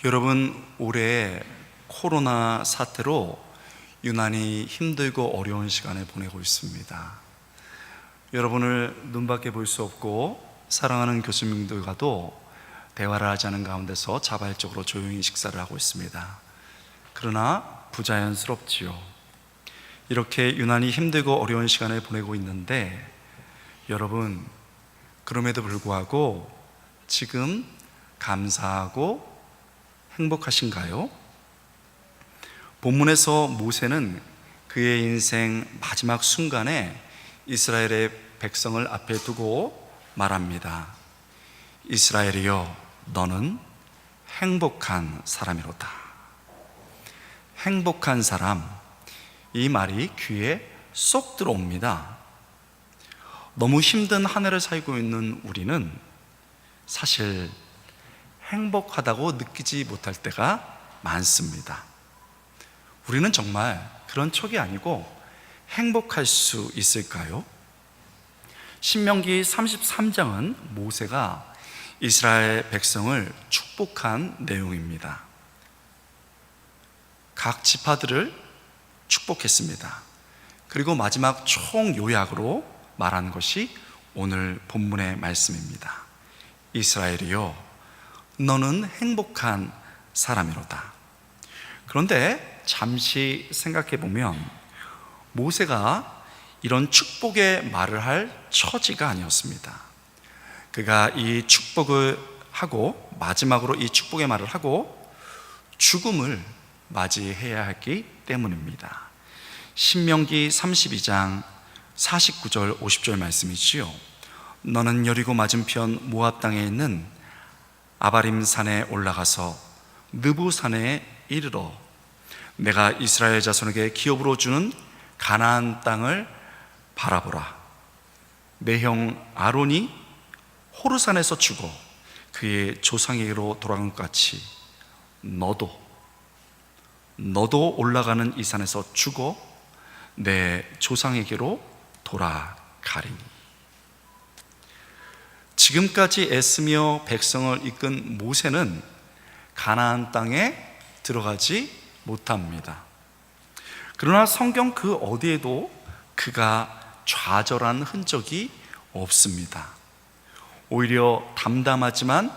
여러분, 올해 코로나 사태로 유난히 힘들고 어려운 시간을 보내고 있습니다. 여러분을 눈밖에 볼 수 없고 사랑하는 교수님들과도 대화를 하지 않은 가운데서 자발적으로 조용히 식사를 하고 있습니다. 그러나 부자연스럽지요. 이렇게 유난히 힘들고 어려운 시간을 보내고 있는데, 여러분, 그럼에도 불구하고 지금 감사하고 행복하신가요? 본문에서 모세는 그의 인생 마지막 순간에 이스라엘의 백성을 앞에 두고 말합니다. 이스라엘이여, 너는 행복한 사람이로다. 행복한 사람, 이 말이 귀에 쏙 들어옵니다. 너무 힘든 한 해를 살고 있는 우리는 사실 행복하다고 느끼지 못할 때가 많습니다. 우리는 정말 그런 척이 아니고 행복할 수 있을까요? 신명기 33장은 모세가 이스라엘 백성을 축복한 내용입니다. 각 지파들을 축복했습니다. 그리고 마지막 총요약으로 말한 것이 오늘 본문의 말씀입니다. 이스라엘이여, 너는 행복한 사람이로다. 그런데 잠시 생각해 보면 모세가 이런 축복의 말을 할 처지가 아니었습니다. 그가 이 축복을 하고, 마지막으로 이 축복의 말을 하고 죽음을 맞이해야 했기 때문입니다. 신명기 32장 49절 50절 말씀이지요. 너는 여리고 맞은편 모압 땅에 있는 아바림 산에 올라가서 느부 산에 이르러 내가 이스라엘 자손에게 기업으로 주는 가나안 땅을 바라보라. 내 형 아론이 호르산에서 죽어 그의 조상에게로 돌아간 것 같이 너도 올라가는 이 산에서 죽어 내 조상에게로 돌아가리니. 지금까지 애쓰며 백성을 이끈 모세는 가나안 땅에 들어가지 못합니다. 그러나 성경 그 어디에도 그가 좌절한 흔적이 없습니다. 오히려 담담하지만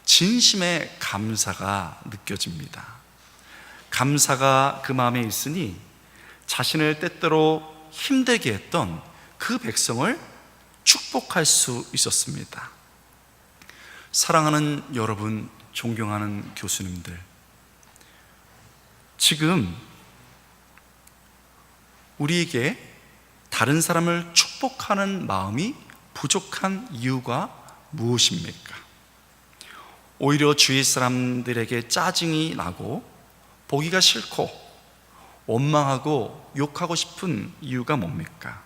진심의 감사가 느껴집니다. 감사가 그 마음에 있으니 자신을 때때로 힘들게 했던 그 백성을 축복할 수 있었습니다. 사랑하는 여러분, 존경하는 교수님들, 지금 우리에게 다른 사람을 축복하는 마음이 부족한 이유가 무엇입니까? 오히려 주위 사람들에게 짜증이 나고 보기가 싫고 원망하고 욕하고 싶은 이유가 뭡니까?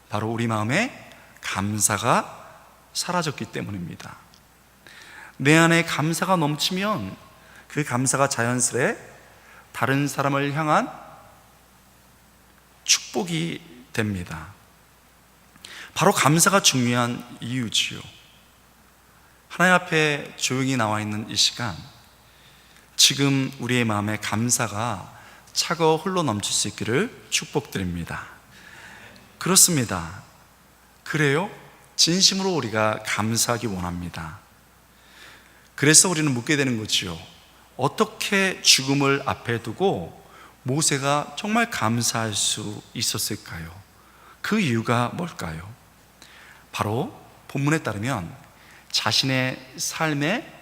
바로 우리 마음에 감사가 사라졌기 때문입니다. 내 안에 감사가 넘치면 그 감사가 자연스레 다른 사람을 향한 축복이 됩니다. 바로 감사가 중요한 이유지요. 하나님 앞에 조용히 나와 있는 이 시간, 지금 우리의 마음에 감사가 차고 흘러 넘칠 수 있기를 축복드립니다. 그렇습니다. 그래요? 진심으로 우리가 감사하기 원합니다. 그래서 우리는 묻게 되는 거지요. 어떻게 죽음을 앞에 두고 모세가 정말 감사할 수 있었을까요? 그 이유가 뭘까요? 바로 본문에 따르면 자신의 삶에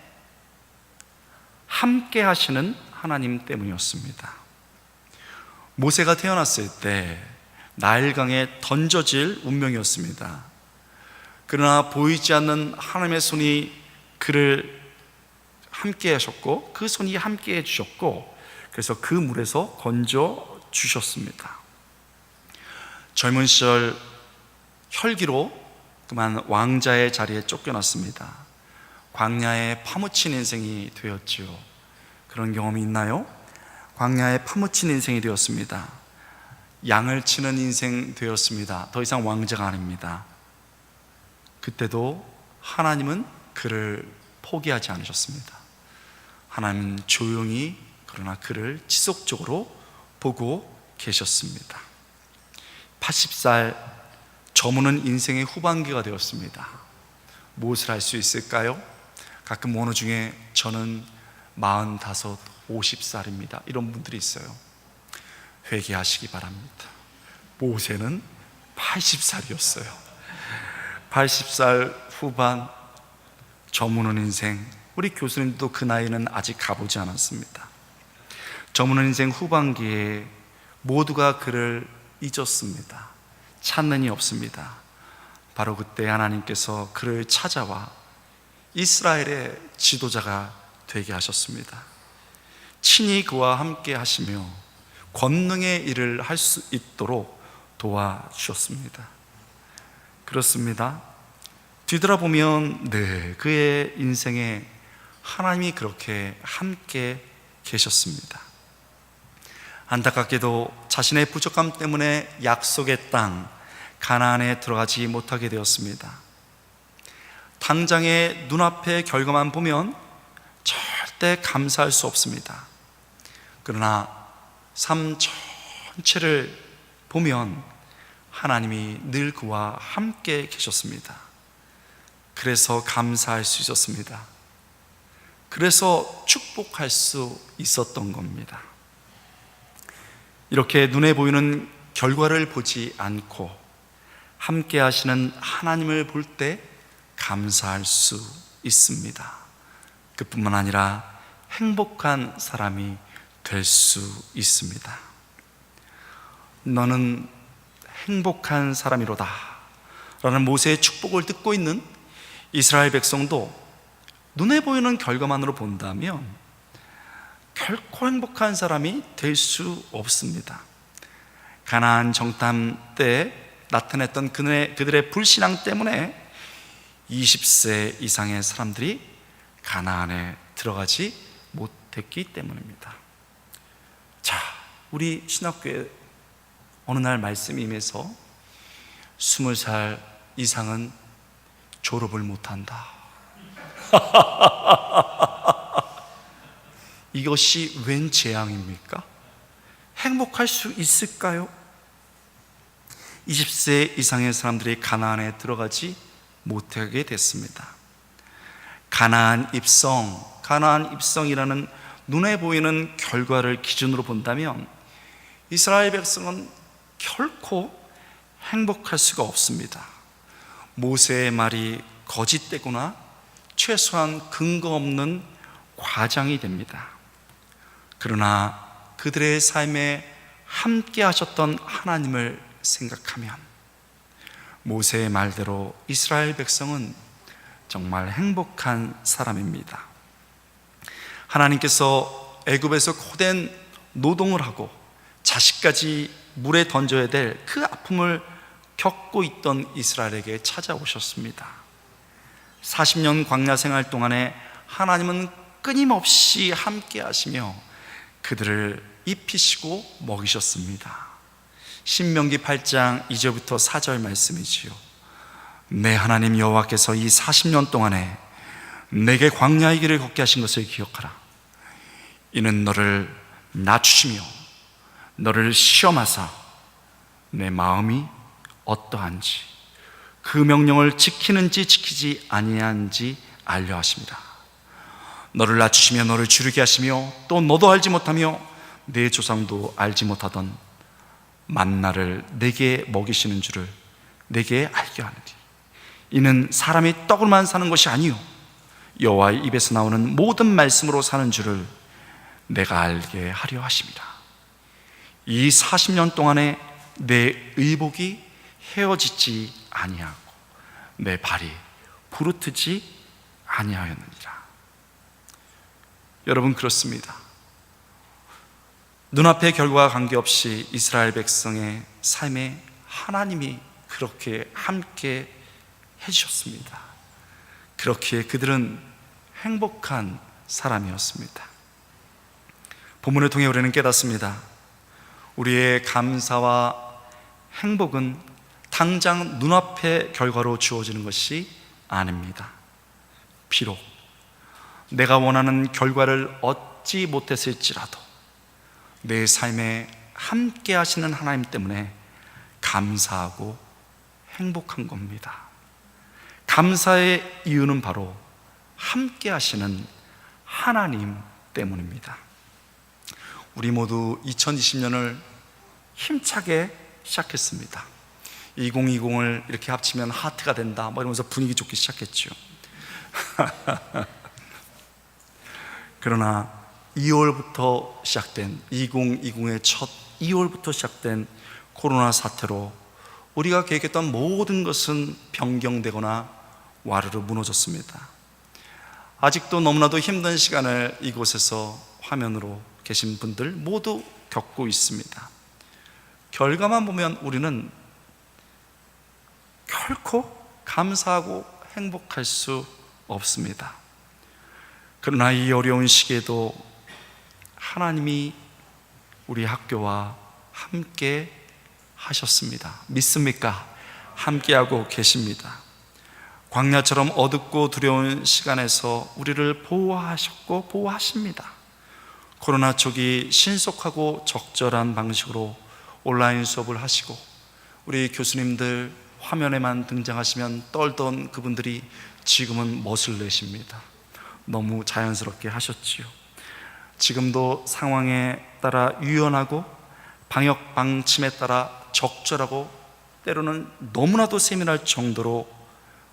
함께 하시는 하나님 때문이었습니다. 모세가 태어났을 때 나일강에 던져질 운명이었습니다. 그러나 보이지 않는 하나님의 손이 그를 함께 하셨고, 그 손이 함께 해주셨고, 그래서 그 물에서 건져 주셨습니다. 젊은 시절 혈기로 그만 왕자의 자리에 쫓겨났습니다. 광야에 파묻힌 인생이 되었지요. 그런 경험이 있나요? 광야에 파묻힌 인생이 되었습니다. 양을 치는 인생 되었습니다. 더 이상 왕자가 아닙니다. 그때도 하나님은 그를 포기하지 않으셨습니다. 하나님은 조용히 그러나 그를 지속적으로 보고 계셨습니다. 80살 저무는 인생의 후반기가 되었습니다. 무엇을 할 수 있을까요? 가끔 어느 중에 저는 45, 50살입니다 이런 분들이 있어요. 회개하시기 바랍니다. 모세는 80살이었어요 80살 후반 저무는 인생, 우리 교수님도 그 나이는 아직 가보지 않았습니다. 저무는 인생 후반기에 모두가 그를 잊었습니다. 찾는 이 없습니다. 바로 그때 하나님께서 그를 찾아와 이스라엘의 지도자가 되게 하셨습니다. 친히 그와 함께 하시며 권능의 일을 할 수 있도록 도와주셨습니다. 그렇습니다. 뒤돌아보면 그의 인생에 하나님이 그렇게 함께 계셨습니다. 안타깝게도 자신의 부족함 때문에 약속의 땅 가나안에 들어가지 못하게 되었습니다. 당장의 눈앞의 결과만 보면 절대 감사할 수 없습니다. 그러나 삶 전체를 보면 하나님이 늘 그와 함께 계셨습니다. 그래서 감사할 수 있었습니다. 그래서 축복할 수 있었던 겁니다. 이렇게 눈에 보이는 결과를 보지 않고 함께 하시는 하나님을 볼 때 감사할 수 있습니다. 그뿐만 아니라 행복한 사람이 될 수 있습니다. 너는 행복한 사람이로다 라는 모세의 축복을 듣고 있는 이스라엘 백성도 눈에 보이는 결과만으로 본다면 결코 행복한 사람이 될 수 없습니다. 가나안 정탐 때 나타냈던 그들의 불신앙 때문에 20세 이상의 사람들이 가나안에 들어가지 못했기 때문입니다. 자, 우리 신학교에 어느 날 말씀이 임해서 20살 이상은 졸업을 못한다. 이것이 웬 재앙입니까? 행복할 수 있을까요? 20세 이상의 사람들이 가나안에 들어가지 못하게 됐습니다. 가나안 입성이라는 눈에 보이는 결과를 기준으로 본다면 이스라엘 백성은 결코 행복할 수가 없습니다. 모세의 말이 거짓되거나 최소한 근거 없는 과장이 됩니다. 그러나 그들의 삶에 함께 하셨던 하나님을 생각하면 모세의 말대로 이스라엘 백성은 정말 행복한 사람입니다. 하나님께서 애굽에서 고된 노동을 하고 자식까지 물에 던져야 될 그 아픔을 겪고 있던 이스라엘에게 찾아오셨습니다. 40년 광야 생활 동안에 하나님은 끊임없이 함께 하시며 그들을 입히시고 먹이셨습니다. 신명기 8장 2절부터 4절 말씀이지요. 내 하나님 여호와께서 이 40년 동안에 내게 광야의 길을 걷게 하신 것을 기억하라. 이는 너를 낮추시며 너를 시험하사 내 마음이 어떠한지 그 명령을 지키는지 지키지 아니한지 알려 하십니다. 너를 낮추시며 너를 주르게 하시며 또 너도 알지 못하며 내 조상도 알지 못하던 만나를 내게 먹이시는 줄을 내게 알게 하느니 이는 사람이 떡으로만 사는 것이 아니요 여호와의 입에서 나오는 모든 말씀으로 사는 줄을 내가 알게 하려 하십니다. 이 40년 동안에 내 의복이 헤어지지 아니하고 내 발이 부르트지 아니하였느니라. 여러분, 그렇습니다. 눈앞의 결과와 관계없이 이스라엘 백성의 삶에 하나님이 그렇게 함께 해주셨습니다. 그렇기에 그들은 행복한 사람이었습니다. 본문을 통해 우리는 깨닫습니다. 우리의 감사와 행복은 당장 눈앞의 결과로 주어지는 것이 아닙니다. 비록 내가 원하는 결과를 얻지 못했을지라도 내 삶에 함께 하시는 하나님 때문에 감사하고 행복한 겁니다. 감사의 이유는 바로 함께 하시는 하나님 때문입니다. 우리 모두 2020년을 힘차게 시작했습니다. 2020을 이렇게 합치면 하트가 된다 이러면서 분위기 좋게 시작했죠. 그러나 2월부터 시작된 2020의 첫 2월부터 시작된 코로나 사태로 우리가 계획했던 모든 것은 변경되거나 와르르 무너졌습니다. 아직도 너무나도 힘든 시간을 이곳에서 화면으로 계신 분들 모두 겪고 있습니다. 결과만 보면 우리는 결코 감사하고 행복할 수 없습니다. 그러나 이 어려운 시기에도 하나님이 우리 학교와 함께 하셨습니다. 믿습니까? 함께하고 계십니다. 광야처럼 어둡고 두려운 시간에서 우리를 보호하셨고 보호하십니다. 코로나 초기 신속하고 적절한 방식으로 온라인 수업을 하시고 우리 교수님들 화면에만 등장하시면 떨던 그분들이 지금은 멋을 내십니다. 너무 자연스럽게 하셨지요. 지금도 상황에 따라 유연하고 방역 방침에 따라 적절하고 때로는 너무나도 세밀할 정도로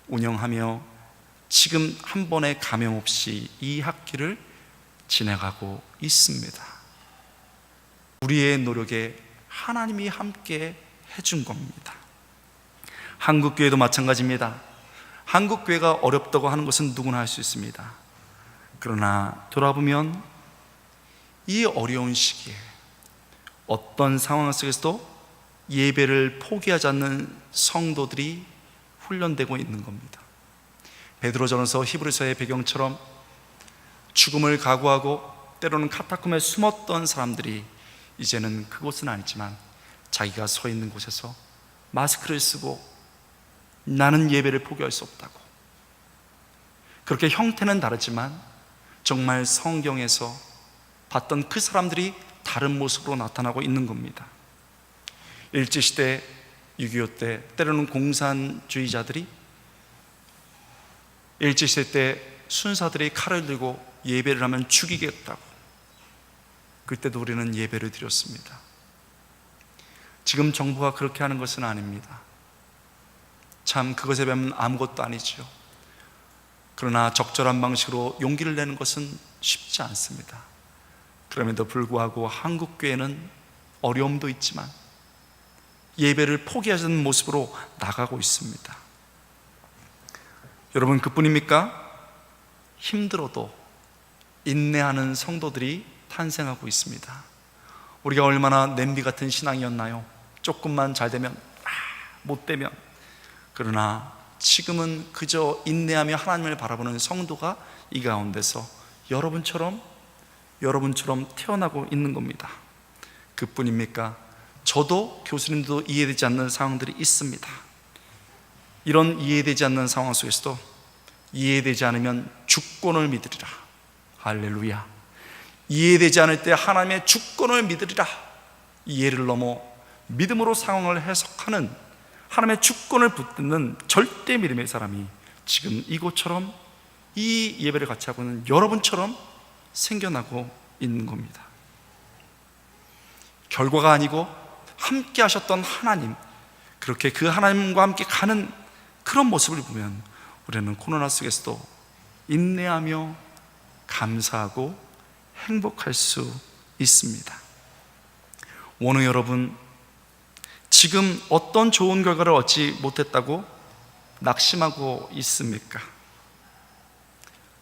운영하며 지금 한 번의 감염 없이 이 학기를 지나가고 있습니다. 우리의 노력에 하나님이 함께 해준 겁니다. 한국교회도 마찬가지입니다. 한국교회가 어렵다고 하는 것은 누구나 할 수 있습니다. 그러나 돌아보면 이 어려운 시기에 어떤 상황 속에서도 예배를 포기하지 않는 성도들이 훈련되고 있는 겁니다. 베드로전서 히브리서의 배경처럼 죽음을 각오하고 때로는 카타콤에 숨었던 사람들이 이제는 그곳은 아니지만 자기가 서 있는 곳에서 마스크를 쓰고 나는 예배를 포기할 수 없다고, 그렇게 형태는 다르지만 정말 성경에서 봤던 그 사람들이 다른 모습으로 나타나고 있는 겁니다. 일제시대 6.25 때 때로는 공산주의자들이 일제시대 때 순사들이 칼을 들고 예배를 하면 죽이겠다고, 그때도 우리는 예배를 드렸습니다. 지금 정부가 그렇게 하는 것은 아닙니다. 참 그것에 비하면 아무것도 아니죠. 그러나 적절한 방식으로 용기를 내는 것은 쉽지 않습니다. 그럼에도 불구하고 한국교회는 어려움도 있지만 예배를 포기하는 모습으로 나가고 있습니다. 여러분, 그뿐입니까? 힘들어도 인내하는 성도들이 탄생하고 있습니다. 우리가 얼마나 냄비 같은 신앙이었나요? 조금만 잘 되면, 못 되면. 그러나 지금은 그저 인내하며 하나님을 바라보는 성도가 이 가운데서 여러분처럼 태어나고 있는 겁니다. 그뿐입니까? 저도 교수님도 이해되지 않는 상황들이 있습니다. 이런 이해되지 않는 상황 속에서도 이해되지 않으면 주권을 믿으리라. 할렐루야. 이해되지 않을 때 하나님의 주권을 믿으리라. 이해를 넘어 믿음으로 상황을 해석하는 하나님의 주권을 붙드는 절대 믿음의 사람이 지금 이곳처럼 이 예배를 같이 하고 있는 여러분처럼 생겨나고 있는 겁니다. 결과가 아니고 함께 하셨던 하나님, 그렇게 그 하나님과 함께 가는 그런 모습을 보면 우리는 코로나 속에서도 인내하며 감사하고 행복할 수 있습니다. 오늘 여러분, 지금 어떤 좋은 결과를 얻지 못했다고 낙심하고 있습니까?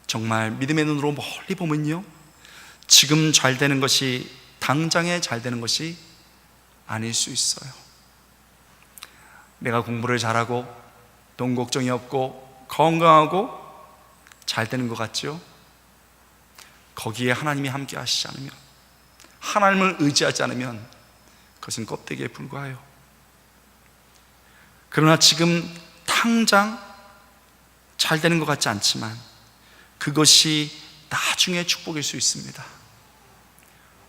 정말 믿음의 눈으로 멀리 보면요, 지금 잘 되는 것이 당장에 잘 되는 것이 아닐 수 있어요. 내가 공부를 잘하고 돈 걱정이 없고 건강하고 잘 되는 것 같죠? 거기에 하나님이 함께 하시지 않으면, 하나님을 의지하지 않으면 그것은 껍데기에 불과해요. 그러나 지금 당장 잘 되는 것 같지 않지만 그것이 나중에 축복일 수 있습니다.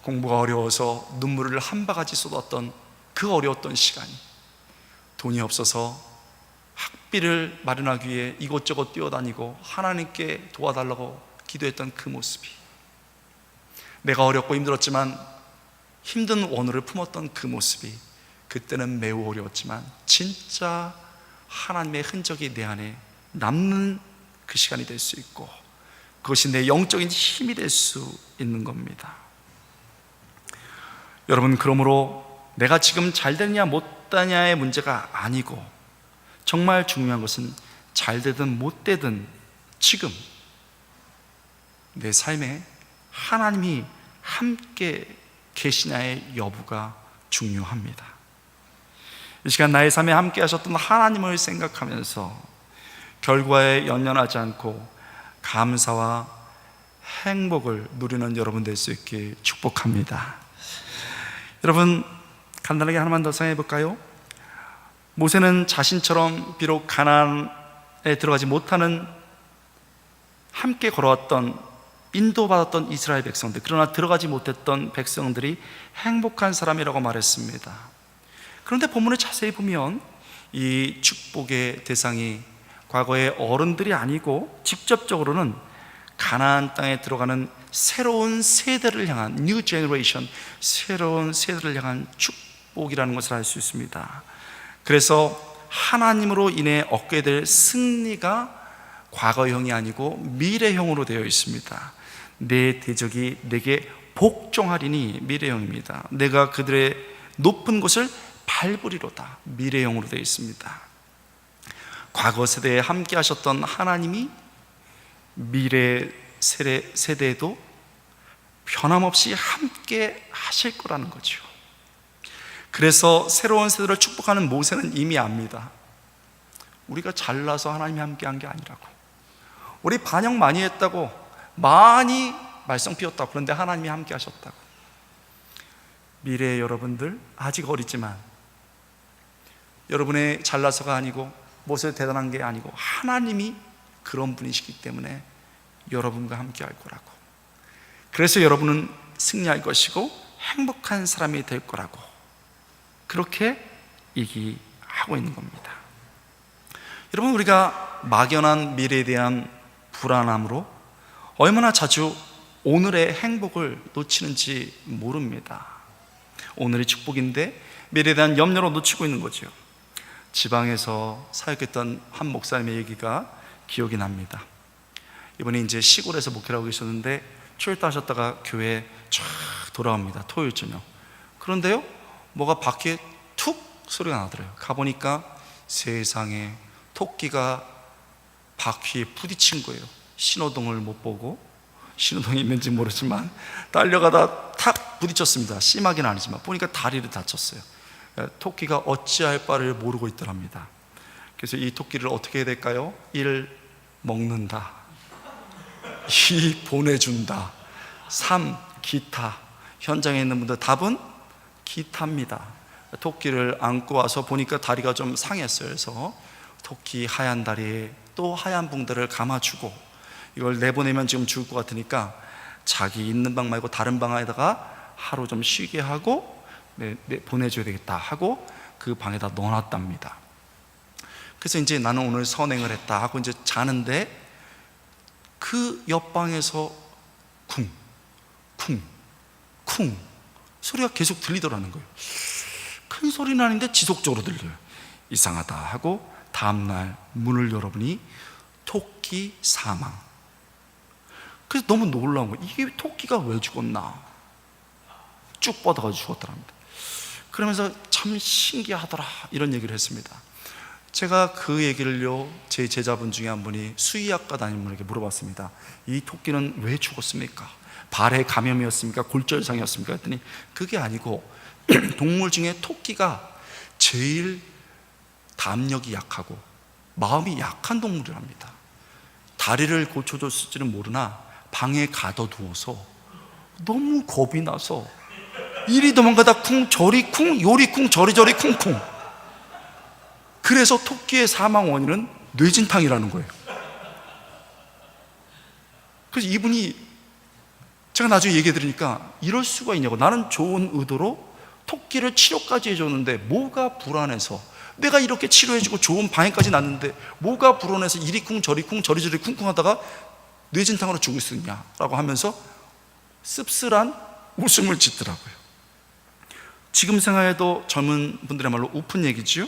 공부가 어려워서 눈물을 한 바가지 쏟았던 그 어려웠던 시간이, 돈이 없어서 학비를 마련하기 위해 이곳저곳 뛰어다니고 하나님께 도와달라고 기도했던 그 모습이, 내가 어렵고 힘들었지만 힘든 원우를 품었던 그 모습이 그때는 매우 어려웠지만 진짜 하나님의 흔적이 내 안에 남는 그 시간이 될 수 있고, 그것이 내 영적인 힘이 될 수 있는 겁니다. 여러분, 그러므로 내가 지금 잘 되느냐 못 되느냐의 문제가 아니고, 정말 중요한 것은 잘 되든 못 되든 지금 내 삶에 하나님이 함께 계시냐의 여부가 중요합니다. 이 시간 나의 삶에 함께 하셨던 하나님을 생각하면서 결과에 연연하지 않고 감사와 행복을 누리는 여러분 될 수 있길 축복합니다. 여러분, 간단하게 하나만 더 생각해 볼까요? 모세는 자신처럼 비록 가나안에 들어가지 못하는, 함께 걸어왔던, 인도받았던 이스라엘 백성들, 그러나 들어가지 못했던 백성들이 행복한 사람이라고 말했습니다. 그런데 본문을 자세히 보면 이 축복의 대상이 과거의 어른들이 아니고 직접적으로는 가나안 땅에 들어가는 새로운 세대를 향한 New Generation, 새로운 세대를 향한 축복이라는 것을 알 수 있습니다. 그래서 하나님으로 인해 얻게 될 승리가 과거형이 아니고 미래형으로 되어 있습니다. 내 대적이 내게 복종하리니 미래형입니다. 내가 그들의 높은 곳을 밟으리로다, 미래형으로 되어 있습니다. 과거 세대에 함께 하셨던 하나님이 미래 세대에도 변함없이 함께 하실 거라는 거죠. 그래서 새로운 세대를 축복하는 모세는 이미 압니다. 우리가 잘나서 하나님이 함께 한 게 아니라고, 우리 반역 많이 했다고, 많이 말썽 피웠다고, 그런데 하나님이 함께 하셨다고. 미래의 여러분들, 아직 어리지만 여러분의 잘나서가 아니고 모세 대단한 게 아니고 하나님이 그런 분이시기 때문에 여러분과 함께 할 거라고, 그래서 여러분은 승리할 것이고 행복한 사람이 될 거라고, 그렇게 얘기하고 있는 겁니다. 여러분, 우리가 막연한 미래에 대한 불안함으로 얼마나 자주 오늘의 행복을 놓치는지 모릅니다. 오늘이 축복인데 미래에 대한 염려로 놓치고 있는 거죠. 지방에서 사역했던 한 목사님의 얘기가 기억이 납니다. 이분이 이제 시골에서 목회를 하고 계셨는데 출타 하셨다가 교회에 쫙 돌아옵니다. 토요일 저녁. 그런데요, 뭐가 바퀴에 툭 소리가 나더래요. 가보니까 세상에 토끼가 바퀴에 부딪힌 거예요. 신호등을 못 보고, 신호등이 있는지 모르지만 달려가다 탁 부딪혔습니다. 심하게는 아니지만 보니까 다리를 다쳤어요. 토끼가 어찌할 바를 모르고 있더랍니다. 그래서 이 토끼를 어떻게 해야 될까요? 1. 먹는다, 2. 보내준다, 3. 기타. 현장에 있는 분들 답은 기타입니다. 토끼를 안고 와서 보니까 다리가 좀 상했어요. 그래서 토끼 하얀 다리에 또 하얀 붕대를 감아주고, 이걸 내보내면 지금 죽을 것 같으니까 자기 있는 방 말고 다른 방에다가 하루 좀 쉬게 하고 보내줘야 되겠다 하고 그 방에다 넣어놨답니다. 그래서 이제 나는 오늘 선행을 했다 하고 이제 자는데 그 옆방에서 쿵, 쿵, 쿵 소리가 계속 들리더라는 거예요. 큰 소리는 아닌데 지속적으로 들려요. 이상하다 하고 다음날 문을 열어보니 토끼 사망. 그래서 너무 놀라운 거예요. 이게 토끼가 왜 죽었나? 쭉 뻗어가지고 죽었더랍니다. 그러면서 참 신기하더라 이런 얘기를 했습니다. 제가 그 얘기를요, 제 제자분 중에 한 분이 수의학과 다니는 분에게 물어봤습니다. 이 토끼는 왜 죽었습니까? 발에 감염이었습니까? 골절상이었습니까? 했더니 그게 아니고 동물 중에 토끼가 제일 담력이 약하고 마음이 약한 동물이랍니다. 다리를 고쳐줬을지는 모르나 방에 가둬두어서 너무 겁이 나서 이리 도망가다 쿵 저리 쿵 요리 쿵 저리 쿵쿵. 그래서 토끼의 사망 원인은 뇌진탕이라는 거예요. 그래서 이분이 제가 나중에 얘기해 드리니까 이럴 수가 있냐고. 나는 좋은 의도로 토끼를 치료까지 해줬는데 뭐가 불안해서, 내가 이렇게 치료해주고 좋은 방해까지 났는데 뭐가 불안해서 이리쿵 저리쿵 저리저리 쿵쿵 하다가 뇌진탕으로 죽을 수 있냐라고 하면서 씁쓸한 웃음을 짓더라고요. 지금 생각해도 젊은 분들의 말로 우픈 얘기지요.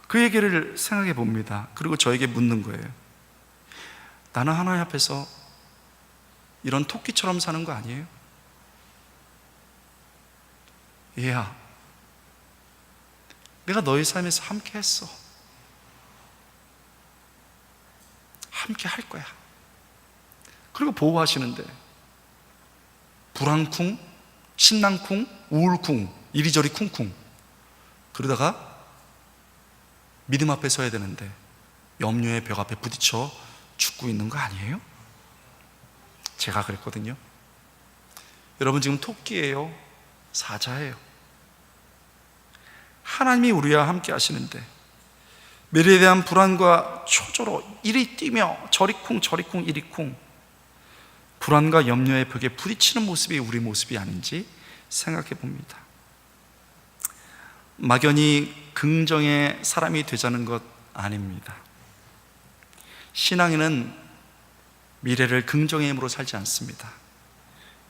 그 얘기를 생각해 봅니다. 그리고 저에게 묻는 거예요. 나는 하나님 앞에서 이런 토끼처럼 사는 거 아니에요? 얘야, 내가 너의 삶에서 함께 했어. 함께 할 거야. 그리고 보호하시는데 불안쿵, 신랑쿵, 우울쿵, 이리저리 쿵쿵 그러다가 믿음 앞에 서야 되는데 염려의 벽 앞에 부딪혀 죽고 있는 거 아니에요? 제가 그랬거든요. 여러분, 지금 토끼예요? 사자예요? 하나님이 우리와 함께 하시는데 미래에 대한 불안과 초조로 이리 뛰며 저리 쿵 저리 쿵 이리 쿵, 불안과 염려의 벽에 부딪히는 모습이 우리 모습이 아닌지 생각해 봅니다. 막연히 긍정의 사람이 되자는 것 아닙니다. 신앙인은 미래를 긍정의 힘으로 살지 않습니다.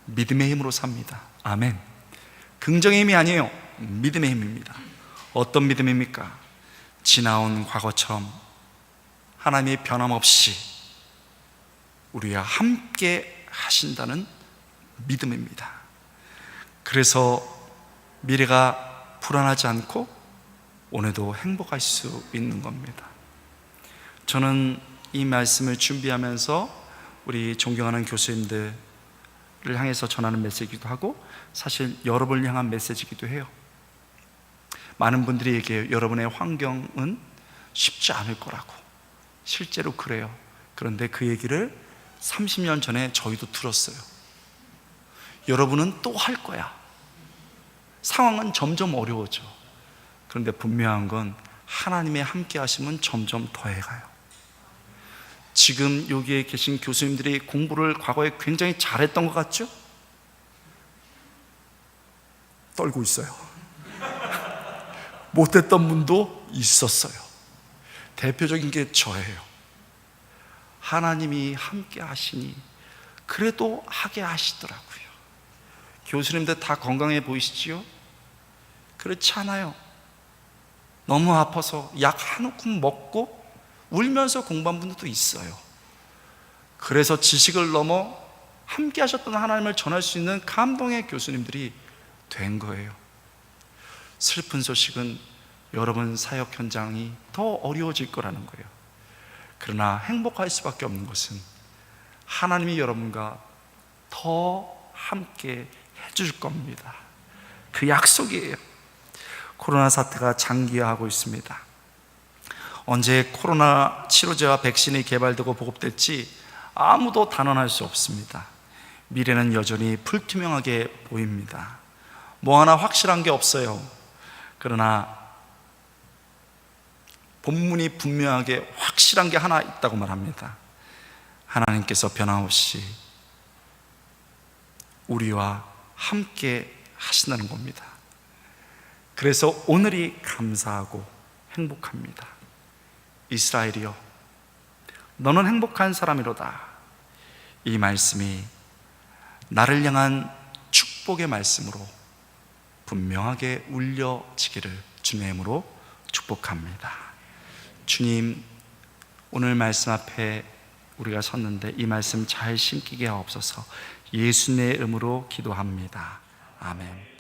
믿음의 힘으로 삽니다. 아멘. 긍정의 힘이 아니에요. 믿음의 힘입니다. 어떤 믿음입니까? 지나온 과거처럼 하나님이 변함없이 우리와 함께 하신다는 믿음입니다. 그래서 미래가 불안하지 않고 오늘도 행복할 수 있는 겁니다. 저는 이 말씀을 준비하면서 우리 존경하는 교수님들을 향해서 전하는 메시지이기도 하고 사실 여러분을 향한 메시지이기도 해요. 많은 분들이 얘기해요. 여러분의 환경은 쉽지 않을 거라고. 실제로 그래요. 그런데 그 얘기를 30년 전에 저희도 들었어요. 여러분은 또 할 거야. 상황은 점점 어려워져. 그런데 분명한 건 하나님의 함께 하심은 점점 더해가요. 지금 여기에 계신 교수님들이 공부를 과거에 굉장히 잘했던 것 같죠? 떨고 있어요. 못했던 분도 있었어요. 대표적인 게 저예요. 하나님이 함께 하시니 그래도 하게 하시더라고요. 교수님들 다 건강해 보이시지요? 그렇지 않아요. 너무 아파서 약 한 움큼 먹고 울면서 공부한 분들도 있어요. 그래서 지식을 넘어 함께 하셨던 하나님을 전할 수 있는 감동의 교수님들이 된 거예요. 슬픈 소식은 여러분 사역 현장이 더 어려워질 거라는 거예요. 그러나 행복할 수밖에 없는 것은 하나님이 여러분과 더 함께 해줄 겁니다. 그 약속이에요. 코로나 사태가 장기화하고 있습니다. 언제 코로나 치료제와 백신이 개발되고 보급될지 아무도 단언할 수 없습니다. 미래는 여전히 불투명하게 보입니다. 뭐 하나 확실한 게 없어요. 그러나 본문이 분명하게 확실한 게 하나 있다고 말합니다. 하나님께서 변함없이 우리와 함께 하신다는 겁니다. 그래서 오늘이 감사하고 행복합니다. 이스라엘이여, 너는 행복한 사람이로다. 이 말씀이 나를 향한 축복의 말씀으로 분명하게 울려지기를 주님의 이름으로 축복합니다. 주님, 오늘 말씀 앞에 우리가 섰는데 이 말씀 잘 심기게 하옵소서. 예수님의 이름으로 기도합니다. 아멘.